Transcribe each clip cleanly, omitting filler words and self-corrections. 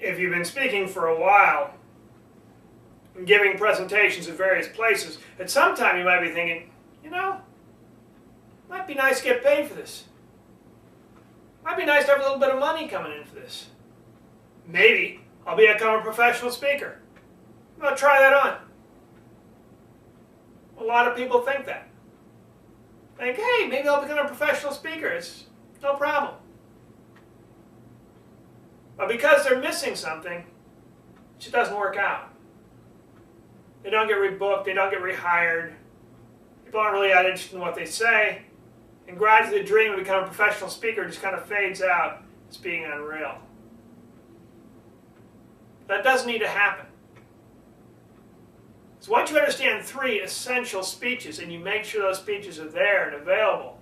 if you've been speaking for a while and giving presentations at various places, at some time you might be thinking, you know, might be nice to get paid for this. Might be nice to have a little bit of money coming in for this. Maybe I'll become a professional speaker. I'm going to try that on. A lot of people think that. Think, hey, maybe I'll become a professional speaker. It's no problem. But because they're missing something, it just doesn't work out. They don't get rebooked, they don't get rehired. People aren't really that interested in what they say. And gradually the dream of becoming a professional speaker just kind of fades out as being unreal. That doesn't need to happen. So once you understand 3 essential speeches and you make sure those speeches are there and available,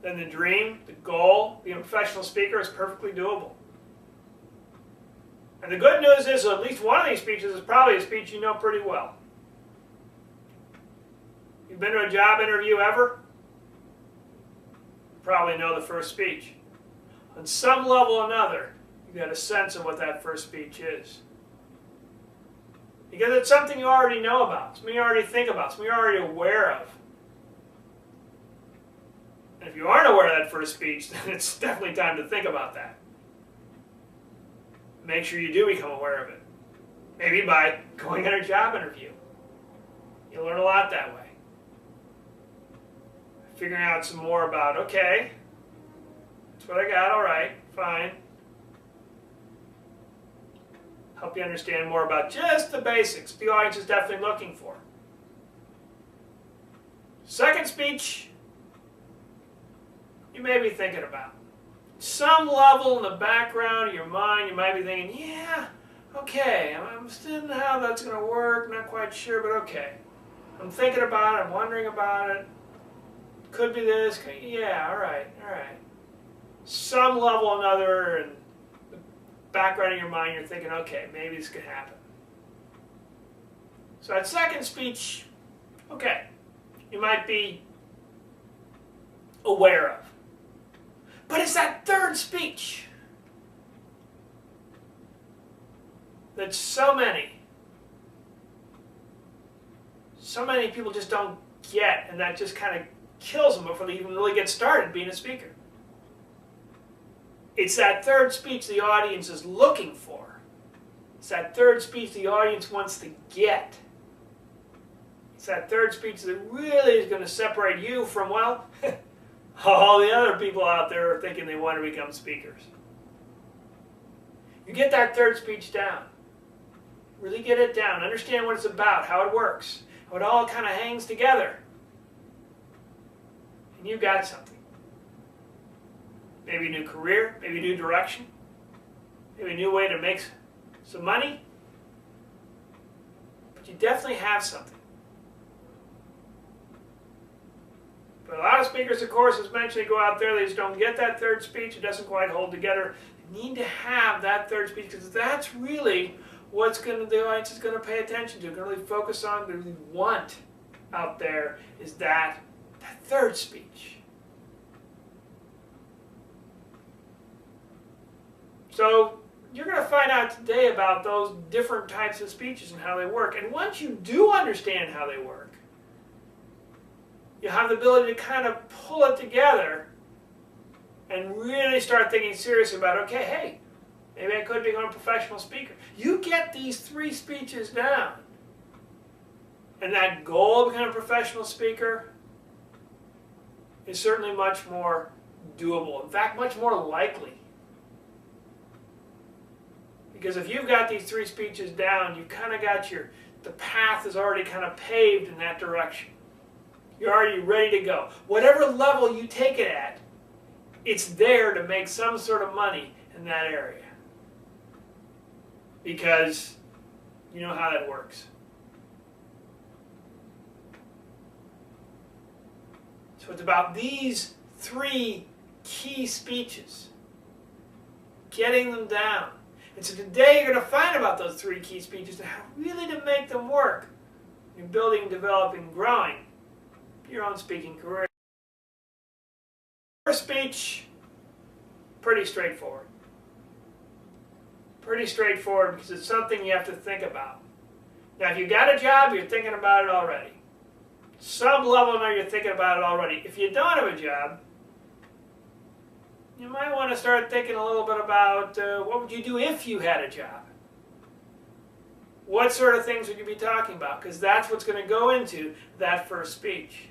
then the dream, the goal, being a professional speaker is perfectly doable. And the good news is at least one of these speeches is probably a speech you know pretty well. You've been to a job interview ever? You probably know the first speech. On some level or another, you got a sense of what that first speech is. Because it's something you already know about, something you already think about, something you're already aware of. And if you aren't aware of that first speech, then it's definitely time to think about that. Make sure you do become aware of it. Maybe by going on a job interview. You'll learn a lot that way. Figuring out some more about, okay, that's what I got, all right, fine. Help you understand more about just the basics the audience is definitely looking for. Second speech, you may be thinking about. Some level in the background of your mind, you might be thinking, yeah, okay, I'm still not how that's going to work, not quite sure, but okay. I'm thinking about it, I'm wondering about it. Could be this, yeah, all right. Some level or another, in the background of your mind, you're thinking, okay, maybe this could happen. So that second speech, okay, you might be aware of. But it's that third speech that so many people just don't get, and that just kind of kills them before they even really get started being a speaker. It's that third speech the audience is looking for. It's that third speech the audience wants to get. It's that third speech that really is going to separate you from, well, all the other people out there are thinking they want to become speakers. You get that third speech down. Really get it down. Understand what it's about, how it works, how it all kind of hangs together. And you got something. Maybe a new career, maybe a new direction, maybe a new way to make some money. But you definitely have something. But a lot of speakers, of course, as mentioned, they go out there, they just don't get that third speech. It doesn't quite hold together. You need to have that third speech because that's really what's the audience is going to pay attention to, going to really focus on, they really want out there is that third speech. So you're going to find out today about those different types of speeches and how they work. And once you do understand how they work, you have the ability to kind of pull it together and really start thinking seriously about, okay, hey, maybe I could become a professional speaker. You get these 3 speeches down, and that goal of becoming a professional speaker is certainly much more doable. In fact, much more likely. Because if you've got these 3 speeches down, you've kind of got the path is already kind of paved in that direction. You're already ready to go. Whatever level you take it at, it's there to make some sort of money in that area. Because you know how that works. So it's about these 3 key speeches. Getting them down. And so today you're going to find about those 3 key speeches and how really to make them work in building, developing, growing your own speaking career. First speech, pretty straightforward. Pretty straightforward because it's something you have to think about. Now, if you got a job, you're thinking about it already. Some level now you're thinking about it already. If you don't have a job, you might want to start thinking a little bit about what would you do if you had a job? What sort of things would you be talking about? Because that's what's going to go into that first speech.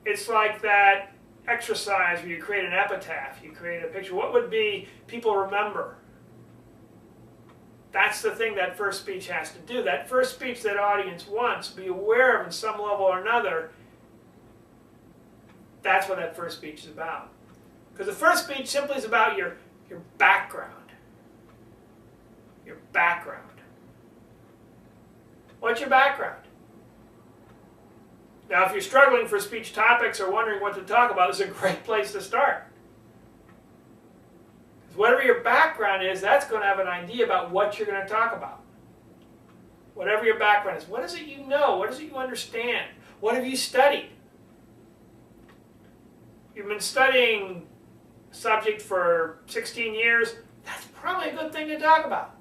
It's like that exercise where you create an epitaph, you create a picture. What would be people remember? That's the thing that first speech has to do. That first speech that audience wants, be aware of in some level or another, that's what that first speech is about. Because the first speech simply is about your background. Your background. What's your background? Now, if you're struggling for speech topics or wondering what to talk about, this is a great place to start. Because whatever your background is, that's going to have an idea about what you're going to talk about. Whatever your background is. What is it you know? What is it you understand? What have you studied? You've been studying a subject for 16 years, that's probably a good thing to talk about.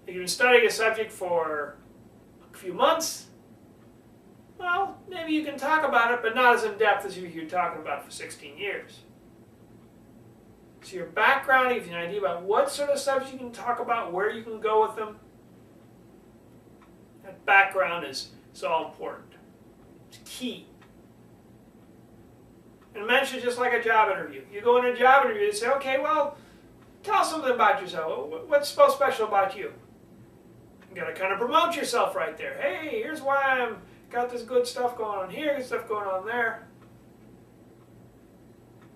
If you've been studying a subject for a few months, well, maybe you can talk about it, but not as in-depth as you're talking about for 16 years. So your background gives you an idea about what sort of subjects you can talk about, where you can go with them. That background is all important. It's key. And mention just like a job interview. You go in a job interview and say, okay, well, tell us something about yourself. What's so special about you? You got to kind of promote yourself right there. Hey, here's why I'm got this good stuff going on here, good stuff going on there.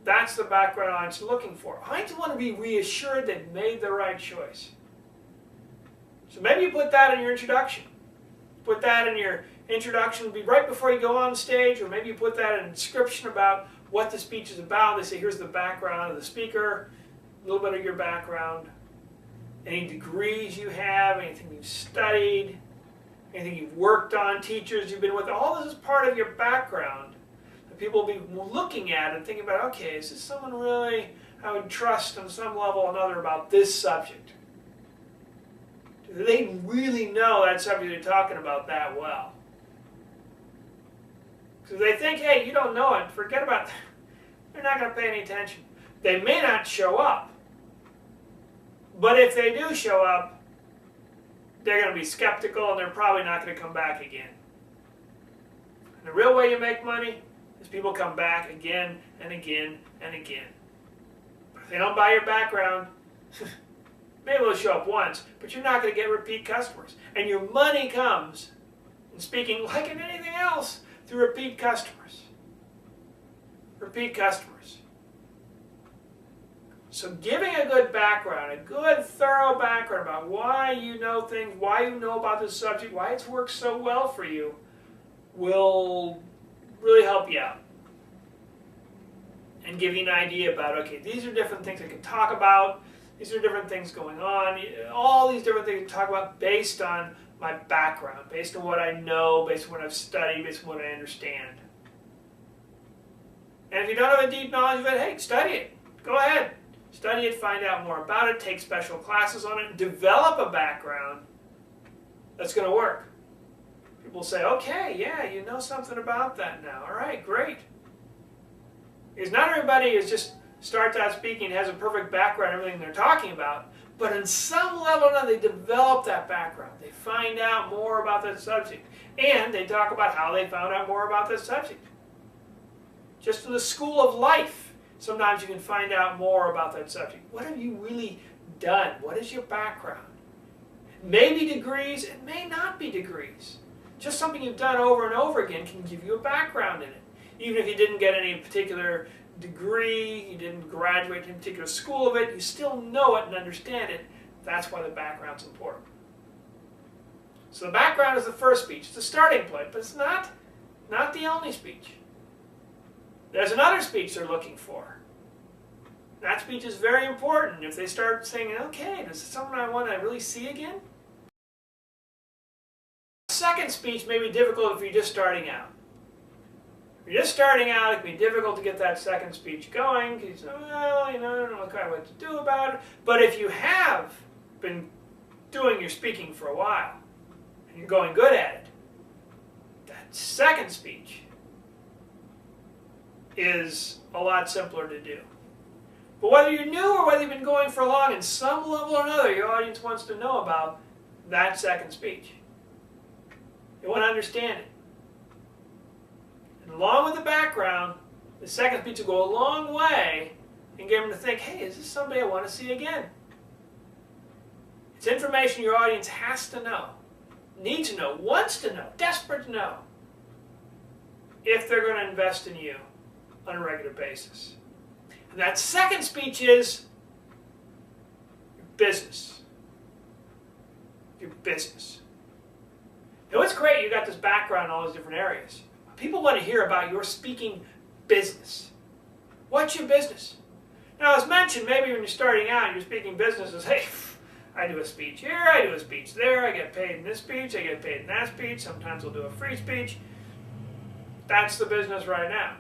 That's the background I'm looking for. I just want to be reassured they made the right choice. So maybe you put that in your introduction. Put that in your introduction, be right before you go on stage, or maybe you put that in a description about what the speech is about. They say, here's the background of the speaker, a little bit of your background, any degrees you have, anything you've studied, anything you've worked on, teachers you've been with. All this is part of your background that people will be looking at and thinking about, okay, is this someone really I would trust on some level or another about this subject? Do they really know that subject they're talking about that well? Because they think, hey, you don't know it, forget about that. They're not going to pay any attention. They may not show up. But if they do show up, they're going to be skeptical and they're probably not going to come back again. And the real way you make money is people come back again and again and again. But if they don't buy your background, maybe they'll show up once, but you're not going to get repeat customers. And your money comes, in speaking like in anything else, through repeat customers. Repeat customers. So giving a good background, a good thorough background about why you know things, why you know about this subject, why it's worked so well for you, will really help you out. And give you an idea about, okay, these are different things I can talk about, these are different things going on, all these different things to talk about based on my background, based on what I know, based on what I've studied, based on what I understand. And if you don't have a deep knowledge of it, hey, study it. Go ahead. Study it, find out more about it, take special classes on it, develop a background that's going to work. People say, okay, yeah, you know something about that now. All right, great. Because not everybody is just starts out speaking, has a perfect background, everything they're talking about. But in some level now, they develop that background. They find out more about that subject. And they talk about how they found out more about that subject. Just in the school of life, sometimes you can find out more about that subject. What have you really done? What is your background? It may be degrees, it may not be degrees. Just something you've done over and over again can give you a background in it. Even if you didn't get any particular degree, you didn't graduate in a particular school of it, you still know it and understand it. That's why the background's important. So the background is the first speech. It's the starting point, but it's not the only speech. There's another speech they're looking for. That speech is very important. If they start saying, okay, this is someone I want to really see again. Second speech may be difficult if you're just starting out. If you're just starting out, it can be difficult to get that second speech going because you say, well, you know, I don't know quite what to do about it. But if you have been doing your speaking for a while and you're going good at it, that second speech is a lot simpler to do. But whether you're new or whether you've been going for long, in some level or another, your audience wants to know about that second speech. They want to understand it. And along with the background, the second speech will go a long way in getting them to think, hey, is this somebody I want to see again? It's information your audience has to know, needs to know, wants to know, desperate to know, if they're going to invest in you on a regular basis. And that second speech is your business. Your business. Now it's great you got this background in all those different areas. People want to hear about your speaking business. What's your business? Now as mentioned, maybe when you're starting out, your speaking business is, hey, I do a speech here, I do a speech there, I get paid in this speech, I get paid in that speech, sometimes we'll do a free speech. That's the business right now.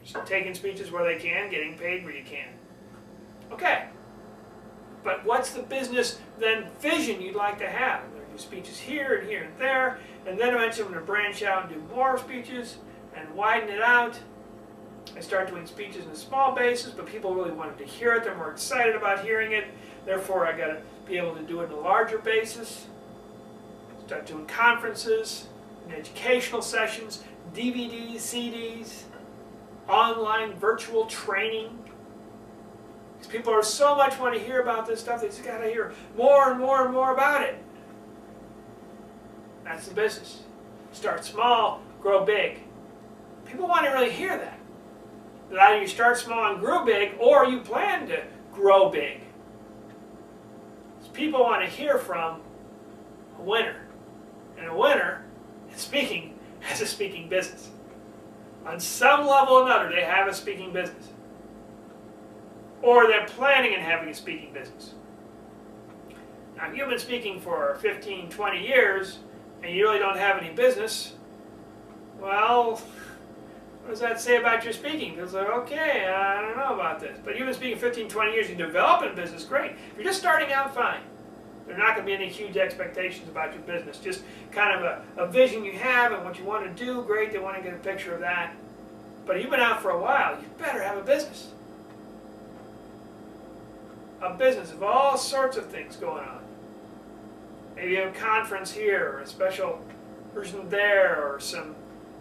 Just taking speeches where they can, getting paid where you can. Okay. But what's the business, then, vision you'd like to have? There are speeches here and there, and then eventually I'm going to branch out and do more speeches and widen it out. I start doing speeches on a small basis, but people really wanted to hear it. They're more excited about hearing it. Therefore, I got to be able to do it on a larger basis. Start doing conferences, and educational sessions, DVDs, CDs, online virtual training. Because people are so much want to hear about this stuff, they just got to hear more and more and more about it. That's the business. Start small, grow big. People want to really hear that. That either you start small and grow big, or you plan to grow big. Because people want to hear from a winner. And a winner in speaking has a speaking business. On some level or another, they have a speaking business. Or they're planning on having a speaking business. Now, if you've been speaking for 15, 20 years, and you really don't have any business, well, what does that say about your speaking? It's like, okay, I don't know about this. But you've been speaking 15, 20 years, you develop a business, great. If you're just starting out, fine. There are not going to be any huge expectations about your business. Just kind of a vision you have and what you want to do, great, they want to get a picture of that. But if you've been out for a while, you better have a business. A business of all sorts of things going on. Maybe you have a conference here, or a special person there, or some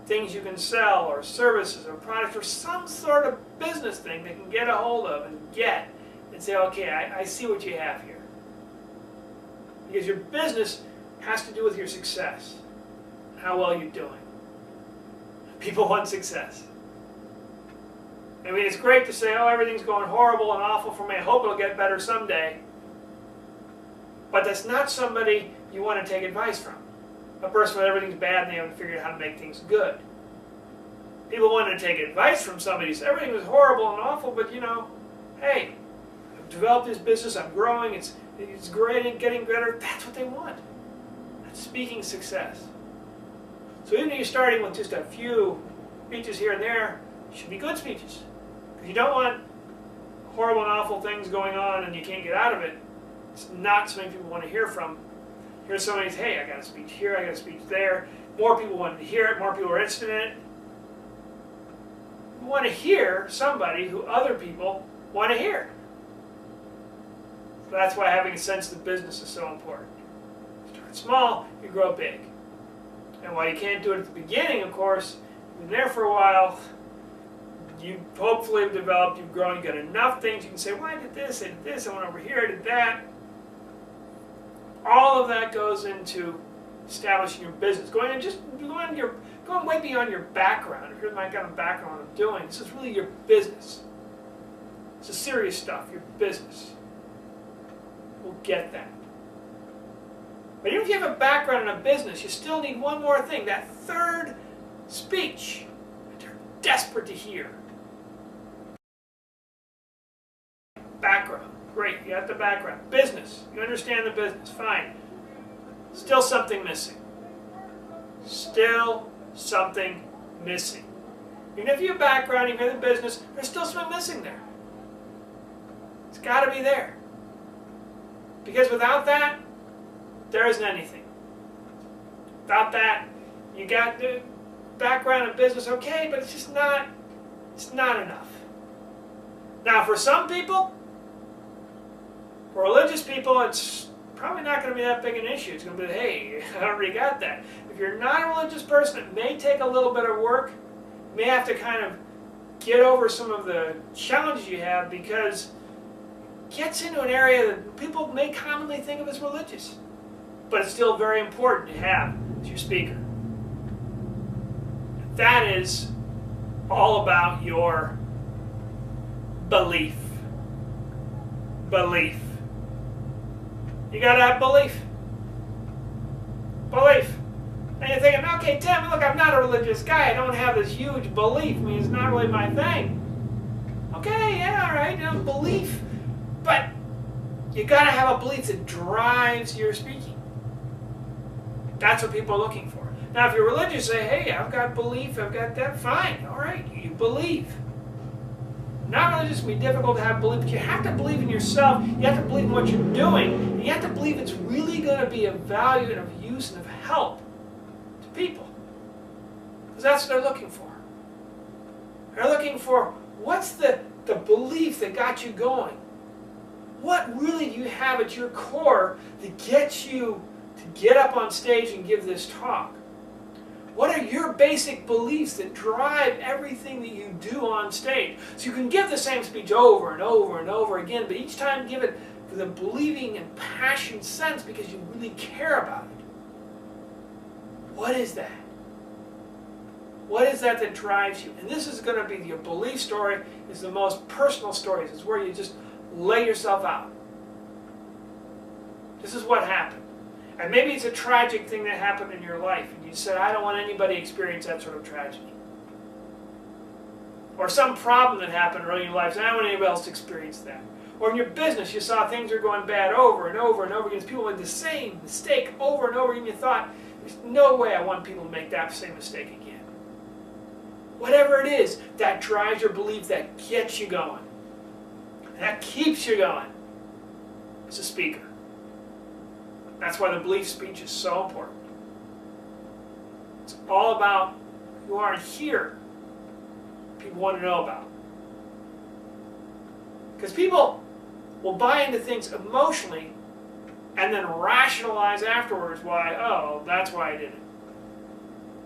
things you can sell, or services, or products, or some sort of business thing they can get a hold of and get and say, okay, I see what you have here. Because your business has to do with your success, how well you're doing. People want success. I mean, it's great to say, oh, everything's going horrible and awful for me. I hope it'll get better someday. But that's not somebody you want to take advice from. A person when everything's bad and they haven't figured out how to make things good. People want to take advice from somebody who says, everything was horrible and awful, but you know, hey, I've developed this business, I'm growing, it's great and getting better. That's what they want. That's speaking success. So even if you're starting with just a few speeches here and there, it should be good speeches. Because you don't want horrible and awful things going on and you can't get out of it. It's not something people want to hear from. Here's somebody who's, hey, I got a speech here, I got a speech there. More people want to hear it, more people are interested in it. You want to hear somebody who other people want to hear. So that's why having a sense of the business is so important. Start small, you grow big. And while you can't do it at the beginning, of course, you've been there for a while, you hopefully have developed, you've grown, you've got enough things you can say, well, I did this, I went over here, I did that. All of that goes into establishing your business. Going way beyond your background. If you're my kind of background of doing, this is really your business. It's the serious stuff, your business. We'll get that. But even if you have a background in a business, you still need one more thing, that third speech that they're desperate to hear. Background. Great, you got the background. Business. You understand the business. Fine. Still something missing. Still something missing. Even if you have background, even in the business, there's still something missing there. It's got to be there. Because without that, there isn't anything. Without that, you got the background in business, okay, but it's not enough. Now, for some people, for religious people, it's probably not going to be that big an issue. It's going to be, hey, I already got that. If you're not a religious person, it may take a little bit of work. You may have to kind of get over some of the challenges you have because it gets into an area that people may commonly think of as religious. But it's still very important to have as your speaker. That is all about your belief. Belief. You got to have belief. Belief. And you're thinking, okay, Tim, look, I'm not a religious guy. I don't have this huge belief. I mean, it's not really my thing. Okay, yeah, all right, belief. But you got to have a belief that drives your speaking. That's what people are looking for. Now, if you're religious, say, hey, I've got belief, I've got that, fine, all right, you believe. Not religious can be difficult to have belief, but you have to believe in yourself, you have to believe in what you're doing, and you have to believe it's really going to be of value and of use and of help to people. Because that's what they're looking for. They're looking for, what's the belief that got you going? What really do you have at your core that gets you to get up on stage and give this talk? What are your basic beliefs that drive everything that you do on stage? So you can give the same speech over and over and over again, but each time give it with a believing and passion sense because you really care about it. What is that? What is that that drives you? And this is going to be your belief story. Is the most personal stories. It's where you just lay yourself out. This is what happened. And maybe it's a tragic thing that happened in your life, and you said, I don't want anybody to experience that sort of tragedy. Or some problem that happened early in your life, and I don't want anybody else to experience that. Or in your business, you saw things were going bad over and over and over again. People made the same mistake over and over again. You thought, there's no way I want people to make that same mistake again. Whatever it is, that drives your belief, that gets you going. That keeps you going as a speaker. That's why the belief speech is so important. It's all about who are here. People want to know about. Because people will buy into things emotionally and then rationalize afterwards why, oh, that's why I did it.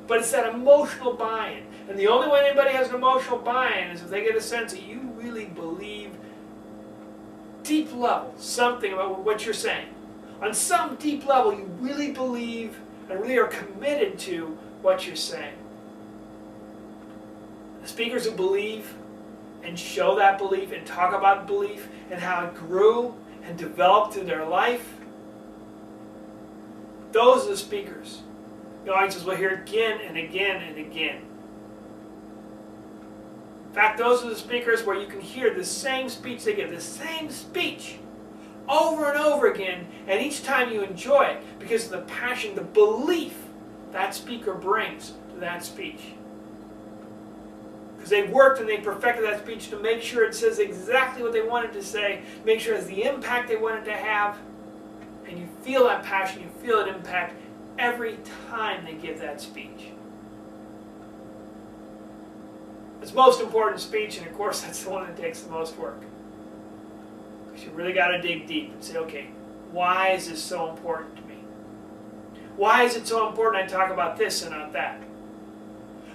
But it's that emotional buy-in. And the only way anybody has an emotional buy-in is if they get a sense that you really believe deep level something about what you're saying. On some deep level, you really believe and really are committed to what you're saying. The speakers who believe and show that belief and talk about belief and how it grew and developed through their life, those are the speakers. The audiences will hear again and again and again. In fact, those are the speakers where you can hear the same speech they give, the same speech over and over again, and each time you enjoy it because of the passion, the belief that speaker brings to that speech. Because they worked and they perfected that speech to make sure it says exactly what they wanted to say, make sure it has the impact they wanted to have, and you feel that passion, you feel that impact every time they give that speech. It's the most important speech, and of course that's the one that takes the most work. You really got to dig deep and say, okay, why is this so important to me? Why is it so important I talk about this and not that?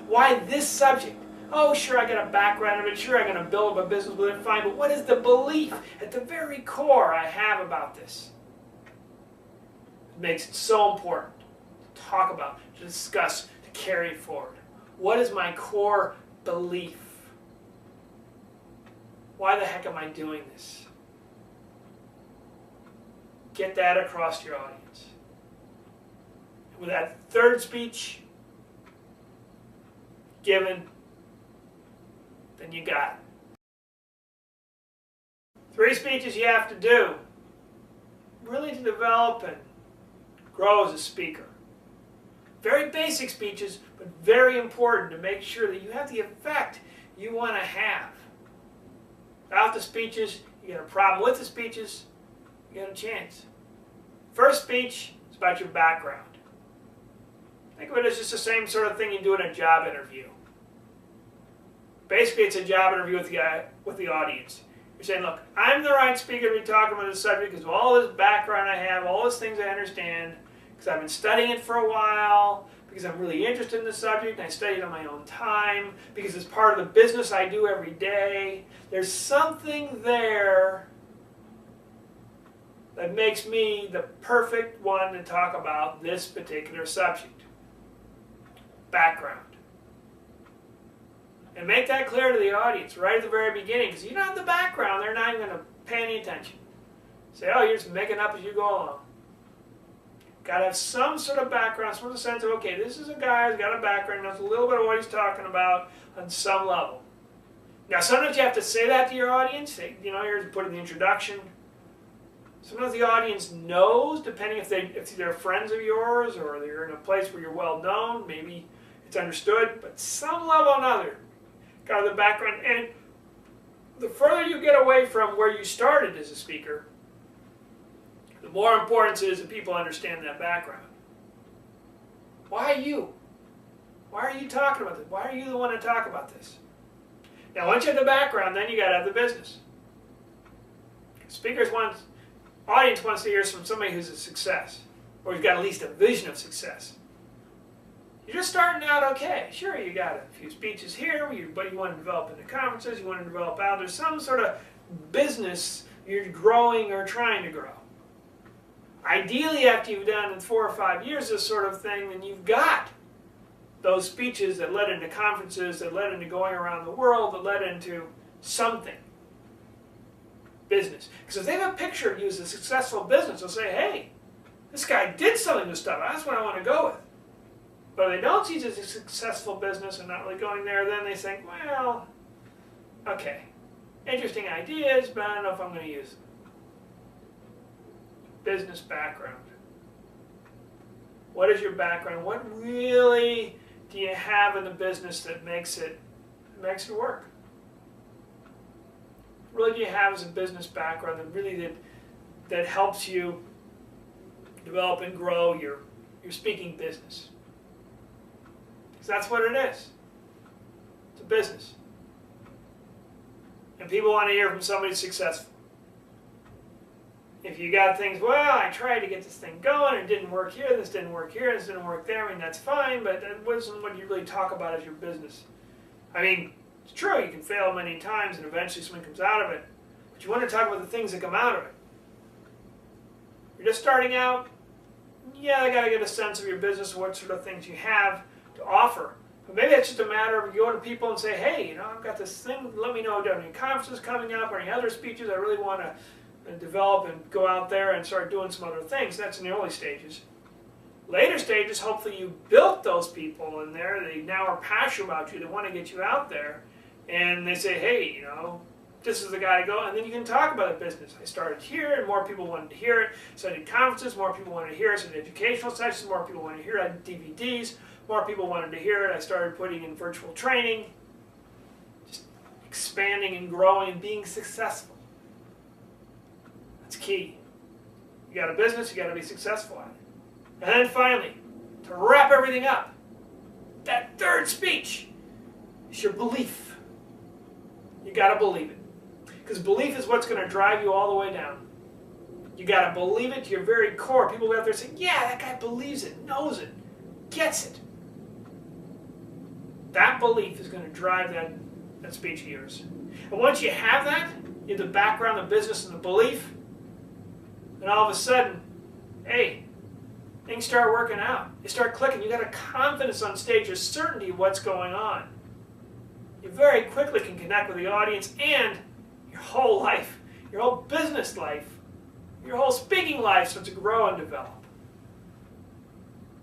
Why this subject? Oh, sure, I got a background in it. Sure, I'm going to build up a business with it, fine. But what is the belief at the very core I have about this? It makes it so important to talk about, to discuss, to carry forward. What is my core belief? Why the heck am I doing this? Get that across to your audience. And with that third speech given, then you got it. 3 speeches you have to do really to develop and grow as a speaker. Very basic speeches, but very important to make sure that you have the effect you want to have. Without the speeches, you get a problem. With the speeches, you get a chance. First speech is about your background. Think of it as just the same sort of thing you do in a job interview. Basically, it's a job interview with the audience. You're saying, look, I'm the right speaker to be talking about this subject because of all this background I have, all these things I understand, because I've been studying it for a while, because I'm really interested in the subject, and I study it on my own time, because it's part of the business I do every day. There's something there that makes me the perfect one to talk about this particular subject. Background. And make that clear to the audience right at the very beginning, because you don't have the background, they're not even going to pay any attention. Say, oh, you're just making up as you go along. Got to have some sort of background, some sort of sense of, okay, this is a guy who's got a background, knows a little bit of what he's talking about on some level. Now, sometimes you have to say that to your audience. You know, you're putting the introduction. Sometimes the audience knows, depending if they're friends of yours or they're in a place where you're well known, maybe it's understood, but some level or another, got the background. And the further you get away from where you started as a speaker, the more important it is that people understand that background. Why you? Why are you talking about this? Why are you the one to talk about this? Now, once you have the background, then you got to have the business. Audience wants to hear from somebody who's a success, or who's got at least a vision of success. You're just starting out okay. Sure, you got a few speeches here, but you want to develop into conferences, you want to develop out. There's some sort of business you're growing or trying to grow. Ideally, after you've done in 4 or 5 years this sort of thing, then you've got those speeches that led into conferences, that led into going around the world, that led into something. Business. Because if they have a picture of you as a successful business, they'll say, hey, this guy did something with stuff. That's what I want to go with. But if they don't see it as a successful business and not really going there, then they think, well, okay, interesting ideas, but I don't know if I'm going to use them. Business background. What is your background? What really do you have in the business that makes it work? What really do you have as a business background that helps you develop and grow your speaking business? Because that's what it is. It's a business. And people want to hear from somebody successful. If you got things, well, I tried to get this thing going, it didn't work here, this didn't work here, this didn't work there, I mean, that's fine, but that wasn't what you really talk about as your business. I mean, it's true, you can fail many times and eventually something comes out of it, but you want to talk about the things that come out of it. You're just starting out, yeah, I got to get a sense of your business, what sort of things you have to offer. But maybe it's just a matter of going to people and say, hey, you know, I've got this thing, let me know, do you have any conferences coming up or any other speeches I really want to develop and go out there and start doing some other things. That's in the early stages. Later stages, hopefully you built those people in there. They now are passionate about you. They want to get you out there. And they say, hey, you know, this is the guy to go. And then you can talk about the business. I started here and more people wanted to hear it. So I did conferences, more people wanted to hear it. So I did educational sessions, more people wanted to hear it. I did DVDs, more people wanted to hear it. I started putting in virtual training, just expanding and growing and being successful. It's key. You got a business, you got to be successful at it. And then finally, to wrap everything up, that third speech is your belief. You got to believe it. Because belief is what's going to drive you all the way down. You got to believe it to your very core. People go out there and say, yeah, that guy believes it, knows it, gets it. That belief is going to drive that speech of yours. And once you have that, you have the background, the business, and the belief, and all of a sudden, hey, things start working out. They start clicking. You got a confidence on stage, a certainty of what's going on. You very quickly can connect with the audience and your whole life, your whole business life, your whole speaking life starts to grow and develop.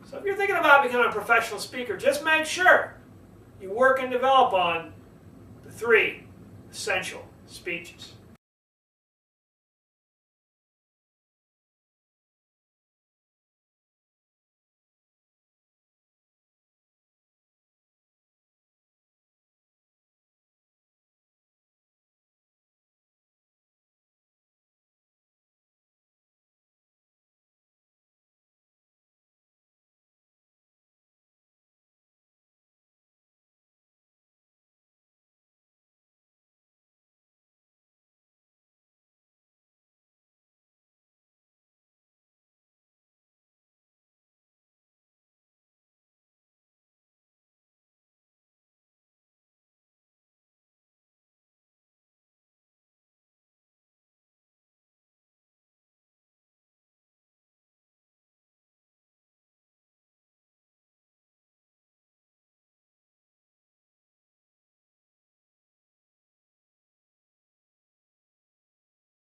So if you're thinking about becoming a professional speaker, just make sure you work and develop on the 3 essential speeches.